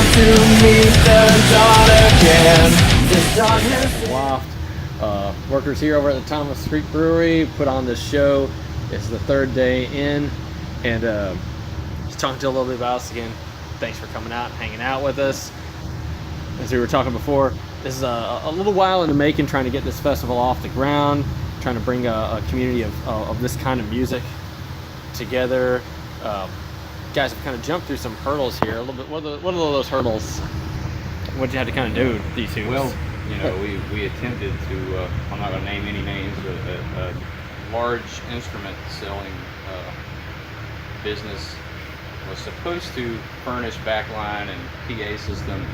come to meet the dawn again. The darkness. Waft, workers here over at the Thomas Creek Brewery put on this show. It's the third day in, and just talking to you a little bit about us again. Thanks for coming out and hanging out with us. As we were talking before, this is a little while in the making, trying to get this festival off the ground, trying to bring a community of this kind of music together. Guys have kind of jumped through some hurdles here a little bit. What are those hurdles? What did you have to kind of do these two? Well, you know, we attempted to, I'm not going to name any names, but a large instrument selling business was supposed to furnish backline and PA system,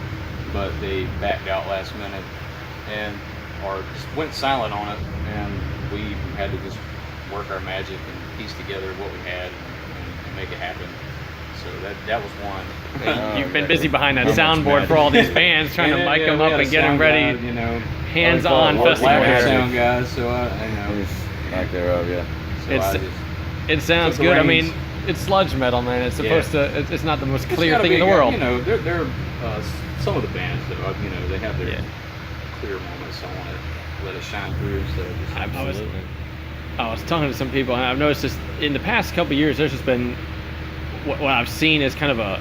but they backed out last minute and just went silent on it, and we had to just work our magic and piece together what we had and make it happen. So that was one. You've been busy behind that soundboard for all these bands, trying to mic them up and get them ready. Guy, you know, hands-on festival here. here. Sound guys, so I know. Back thereof, yeah. So It sounds good. I mean, it's sludge metal, man. It's supposed to. It's not the most clear thing in the world. You know, they're some of the bands that you know, they have their clear moments. So I want to let it shine through instead of just Absolutely. I was talking to some people, and I've noticed this in the past couple of years. There's just been what I've seen is kind of a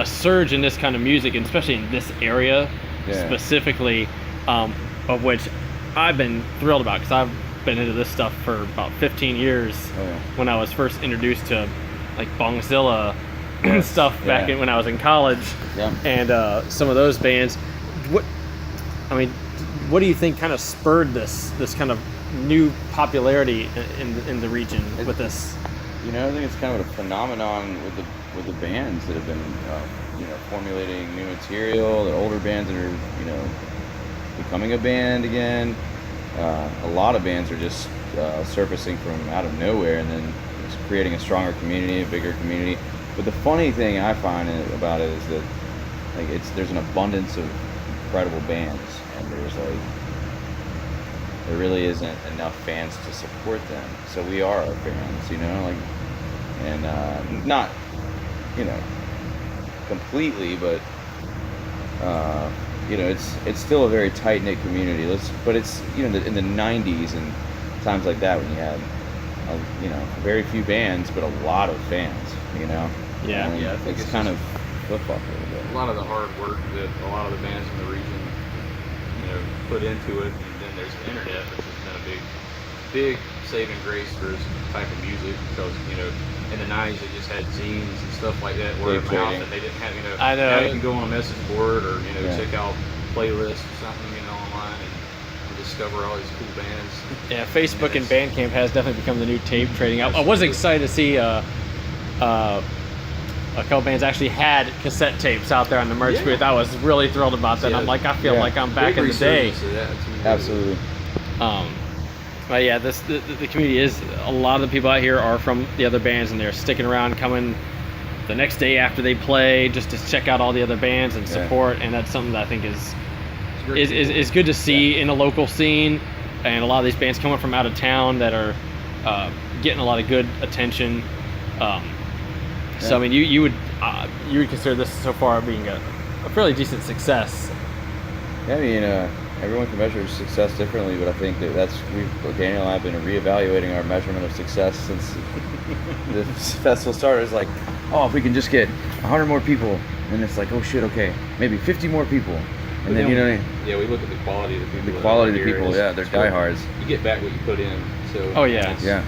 surge in this kind of music, and especially in this area specifically, of which I've been thrilled about, because I've been into this stuff for about 15 years. When I was first introduced to like Bongzilla stuff back when I was in college, and some of those bands. What do you think kind of spurred this kind of new popularity in the region with this? You know, I think it's kind of a phenomenon with the bands that have been, you know, formulating new material. The older bands that are, you know, becoming a band again. A lot of bands are just surfacing from out of nowhere and then just creating a stronger community, a bigger community. But the funny thing I find about it is that like there's an abundance of incredible bands, and there really isn't enough fans to support them. So we are our fans, you know, like, and not, you know, completely, but you know, it's still a very tight-knit community. But it's, you know, in the 90s and times like that when you had, you know, very few bands but a lot of fans, you know. Yeah, I think it's kind of flip-flop a little bit. A lot of the hard work that a lot of the bands in the region, you know, put into it, and then there's the internet, which has been a big saving grace for this type of music, because, you know, in the 90s they just had zines and stuff like that, word of mouth, and they didn't have, you know, I know. Now you can go on a message board or, you know, check out playlists or something, you know, online and discover all these cool bands. Yeah, Facebook and Bandcamp has definitely become the new tape trading. I was excited to see a couple bands actually had cassette tapes out there on the merch booth. I was really thrilled about that. I'm like, I feel like I'm back in the day. Absolutely. But yeah, the community is, a lot of the people out here are from the other bands, and they're sticking around, coming the next day after they play just to check out all the other bands and support. And that's something that I think is good to see in a local scene. And a lot of these bands coming from out of town that are getting a lot of good attention. So I mean, you would consider this so far being a fairly decent success. Yeah, I mean, everyone can measure success differently, but I think Daniel and I have been reevaluating our measurement of success since the festival started. It's like, oh, if we can just get 100 more people, and it's like, oh shit, okay, maybe 50 more people, and then, you know. Yeah, we look at the quality of the people. The quality of the people, they're diehards. You get back what you put in. So. Oh yeah. You know,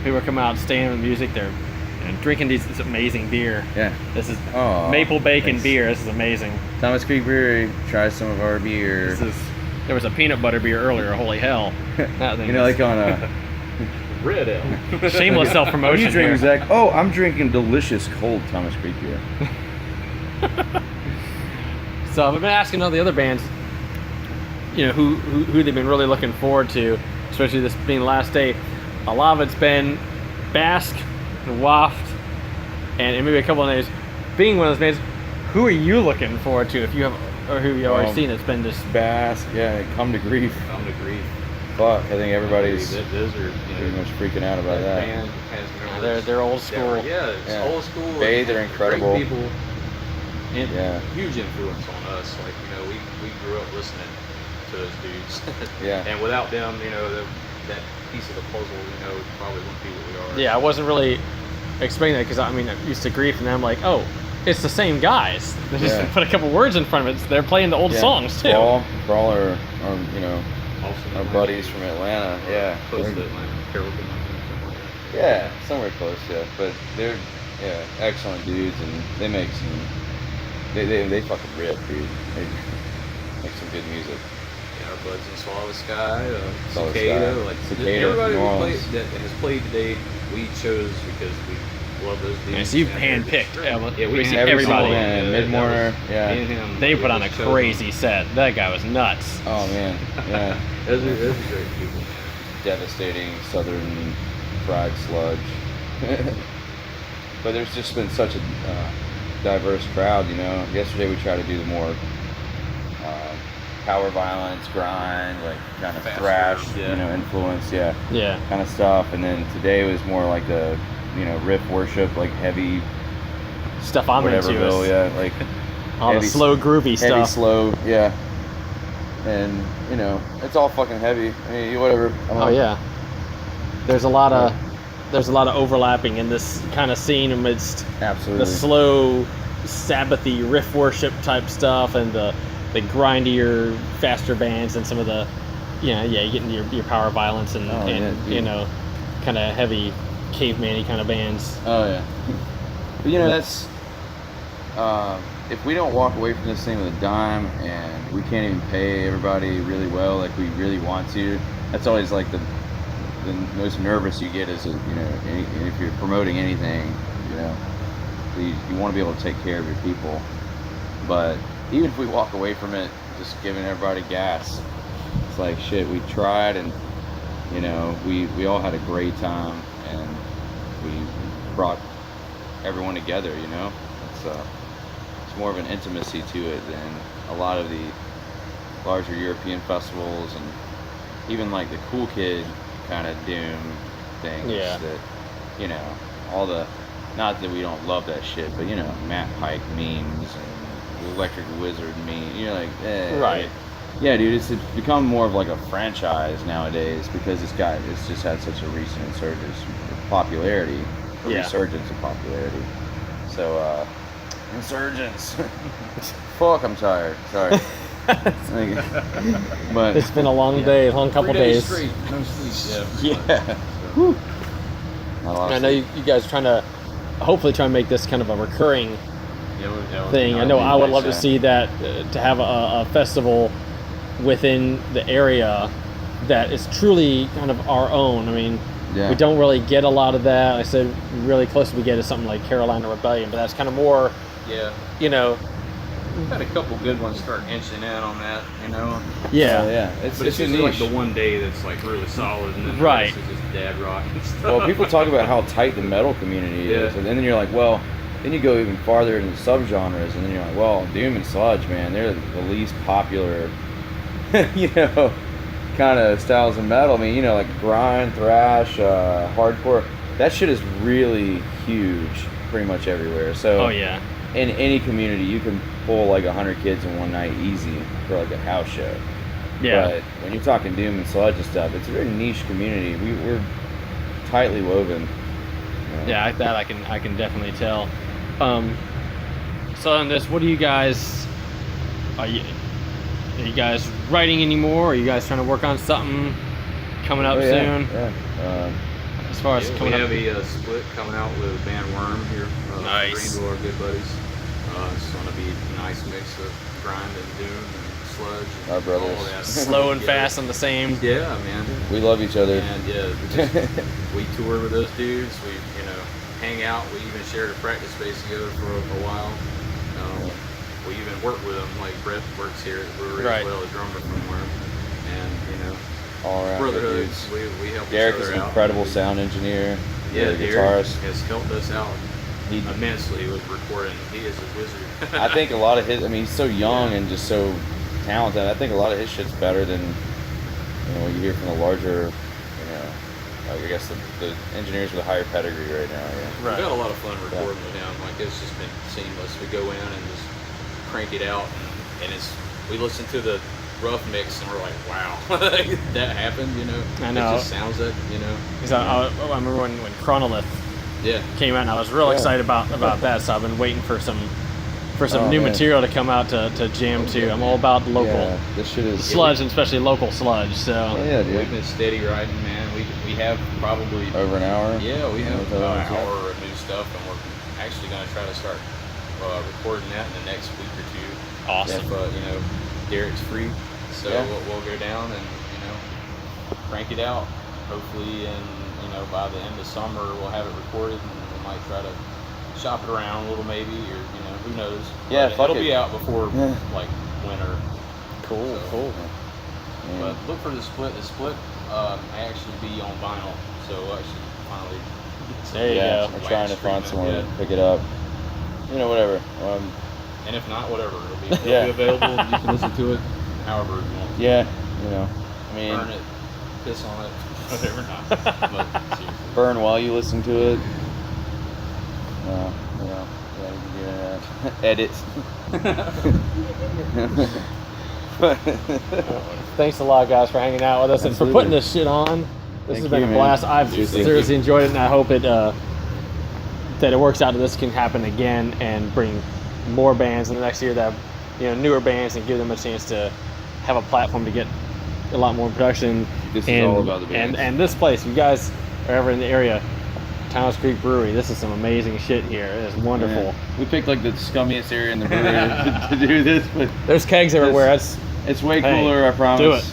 people are coming out, staying with music. They're drinking this amazing beer. Yeah. This is maple bacon beer. This is amazing. Thomas Creek Brewery, try some of our beer. There was a peanut butter beer earlier. Holy hell! That thing, you know, like on a Red Ale. Shameless self-promotion. What are you drinking, Zach? Oh, I'm drinking delicious cold Thomas Creek beer. So I've been asking all the other bands, you know, who they've been really looking forward to, especially this being the last day. A lot of it's been Basque and Waft, and maybe a couple of names. Being one of those bands, who are you looking forward to, if you have, or who you've already seen? It's been just Basque, Come to Grief. Come to Grief. Fuck, I think everybody's those are, pretty much freaking out about that. Band has they're old school. It's old school. They're incredible. Great people. And Yeah. huge influence on us. Like, you know, we grew up listening to those dudes. Yeah. And without them, you know, that piece of the puzzle, you know, probably wouldn't be what we are. Yeah, I wasn't really expecting that because I mean, I'm used to Grief, and then I'm like, oh, it's the same guys. They just Yeah. put a couple words in front of it. They're playing the old songs too. Brawl are you know, Also, our buddies from Atlanta. Yeah. Close to They're- Atlanta, Carrollton, something like that. Yeah, somewhere close, yeah. But they're excellent dudes, and they make some. They fucking rip, dude. They make some good music. Yeah, our buds in Swallow Sky, Swallow Cicada, Sky. like Cicada, everybody New we Orleans. played, that has played today, we chose because we love those dudes. Yeah, so you've and they're handpicked just- we we see handpicked everybody. Man, that Mid-Mortar, was- yeah. me and him, They we put on a just chose them. crazy set. That guy was nuts. Oh man, yeah. Those are great people. Devastating southern fried sludge. But there's just been such a diverse crowd, you know. Yesterday we tried to do the more power violence, grind, like kind of Faster, thrash, yeah. you know, influence, yeah, Yeah. kind of stuff. And then today was more like the, you know, riff worship, like heavy, Stuff I'm whatever, into Bill, is yeah, like all the heavy- slow, groovy heavy, stuff. slow, yeah. And you know, it's all fucking heavy. I mean, whatever. Oh yeah. There's a lot of overlapping in this kind of scene amidst Absolutely. the slow, Sabbathy riff worship type stuff and the grindier, faster bands and some of the, you get into your power violence and, Oh, yeah, dude. you know, kind of heavy caveman-y kind of bands. Oh yeah. But you know, that's if we don't walk away from this thing with a dime and we can't even pay everybody really well like we really want to, that's always like the most nervous you get is, you know, if you're promoting anything, you know, you want to be able to take care of your people. But even if we walk away from it just giving everybody gas, it's like shit, we tried, and you know, we all had a great time, and we brought everyone together, you know. It's more of an intimacy to it than a lot of the larger European festivals and even like the cool kid kind of doom things. Yeah. That, you know, all the, not that we don't love that shit, but you know, Matt Pike memes and the Electric Wizard meme. You're like, Right. Yeah, dude, it's become more of like a franchise nowadays because it's just had such a recent insurgence of popularity, a Yeah. resurgence of popularity. So, insurgents. Fuck, I'm tired. Sorry. But It's been a long day, long couple 3 days days. straight, no sleep. yeah, So, not a lot And I of know sleep. you guys are trying to hopefully try and make this kind of a recurring yeah, thing. I know I would love to yeah. see that, to have a festival within the area that is truly kind of our own. I mean, Yeah. we don't really get a lot of that. I said really close we get is something like Carolina Rebellion, but that's kind of more, Yeah, you know, we've had a couple good ones start inching in on that, you know. yeah. Oh, yeah. But it's a usually like niche. the one day that's like really solid, and then the Right. rest is just dad rock and stuff. Well, people talk about how tight the metal community is, Yeah. and then you're like, well, then you go even farther into subgenres, and then you're like, well, doom and sludge, man, they're the least popular, you know, kind of styles of metal. I mean, you know, like grind, thrash, hardcore. That shit is really huge, pretty much everywhere. So, Oh yeah. in any community, you can pull like 100 kids in one night easy for like a house show. Yeah. But when you're talking doom and sludge and stuff, it's a very niche community. We're tightly woven. You know? Yeah, that I can definitely tell. So on this, what do you guys are you guys writing anymore? Are you guys trying to work on something coming up Oh, yeah, soon? Yeah. As far as Yeah, we coming have up, a split coming out with Band Worm here. Nice. Greenville, our good buddies. It's going to be a nice mix of grind and doom and sludge. And Our brothers. all that. slow and Yeah. fast on the same. Yeah, man. We love each other. And yeah, we tour with those dudes. We, you know, hang out. We even shared a practice space together for a while. We even work with them. Like Brett works here at the brewery Right. as well, a drummer from Worm. And you know, All around good brotherhoods. dudes. We help Derek each is other an out. incredible sound engineer. Yeah, the Derek guitarist. has helped us out He, immensely with recording. He is a wizard. I think a lot of his. I mean, he's so young and just so talented. I think a lot of his shit's better than what you hear from the larger. I guess the engineers with a higher pedigree right now. Yeah. Right. We've had a lot of fun recording with him. Like, it's just been seamless. We go in and just crank it out, and we listen to the rough mix and we're like, wow, that happened, you know. I know. It just sounds it, you know. Because I remember when Chronolith Yeah. came out, and I was real excited about that. So I've been waiting for some new material to come out to jam to. I'm all about the local this shit is sludge, and especially local sludge. So yeah, dude. We've been steady writing, man. We have probably Over an hour. Yeah, we have Over about an an hour. hour of new stuff, and we're actually going to try to start recording that in the next week or two. Awesome. If you know, Derek's free, so Yeah. we'll go down and you know crank it out. Hopefully, and you know by the end of summer we'll have it recorded, and we might try to shop it around a little, maybe, or you know who knows. Yeah, But fuck it'll it. be out before Yeah. like winter. cool, So- cool. But look for the split. The split may actually be on vinyl, so we'll actually finally. There you Yeah, go. we're trying to find Streaming, someone yeah. to pick it up. You know, whatever. And if not, whatever, it'll be Yeah. available. You can listen to it however you want. Yeah, you know, I mean, Burn it, piss on it, whatever. Not. But seriously. burn while you listen to it. You know, yeah, you can do that. Edit. Thanks a lot, guys, for hanging out with us and for Absolutely. putting this shit on. This Thank has been you, a man. blast. I've Thank you. seriously enjoyed it, and I hope that it works out. That this can happen again and bring more bands in the next year that newer bands, and give them a chance to have a platform to get a lot more production. This is and, all about the bands. And this place, if you guys are ever in the area, Thomas Creek Brewery, this is some amazing shit here. It is wonderful. Yeah. We picked like the scummiest area in the brewery to do this, but There's kegs everywhere. it's way Hey, cooler, I promise. do it.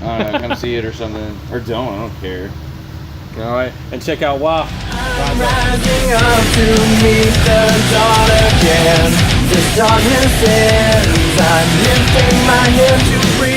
I don't know, come see it or something. Or don't, I don't care. All right, and check out Waft. I'm rising up to meet the dawn again. This darkness ends. I'm lifting my head to breathe.